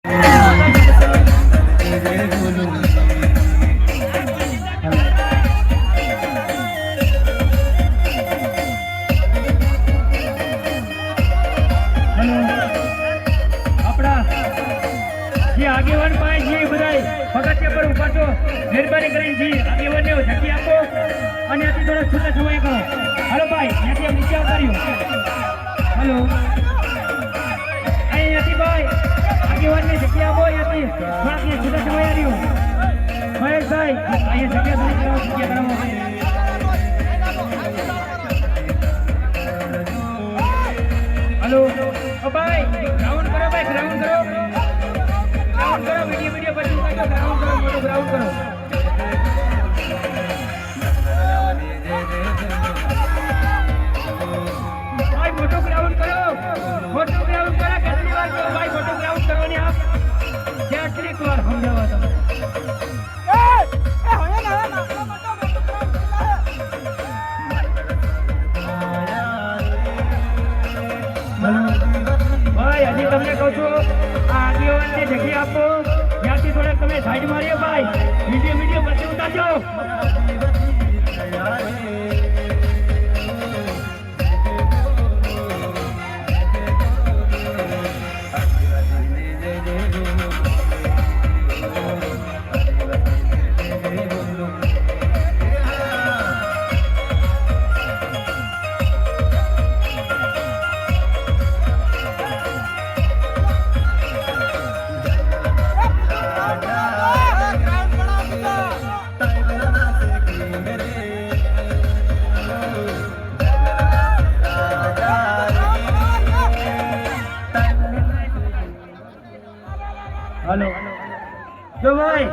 આગેવાન પાસે જે બધા પગથિયા પર ઉભા છો મહેરબાની કરીને જી આગેવાનને ઝડપી આપો અને આથી થોડા છૂટા સમય કરો. હાલો ભાઈ ત્યાંથી આમ નીચે આવકાર્યું. હાલો અહીંયાથી ભાઈ આગેવાનને ઝડપી આપો. અહીંયાથી થોડા છૂટા સમય આવ્યું. મહેશભાઈ અહીંયા જગ્યા થોડી કરાવો. હાલો ભાઈ ગ્રાઉન્ડ કરો. ભાઈ ગ્રાઉન્ડ કરો. वीडियो पर ग्राउंड करो. मोटो ग्राउंड करो. भाई मोटो ग्राउंड करो. मोटो ग्राउंड करा कितनी बार करो भाई. मोटो ग्राउंड करो ने आप કેટલીક વાર સમજાવવા તમે. ભાઈ હજી તમને કહું છું આ આગેવાનને જગ્યા આપો. ત્યાંથી થોડાક તમે સાઈડ માર્યો ભાઈ. વિડીયો પછી ઉતારજો. હાલો જો ભાઈ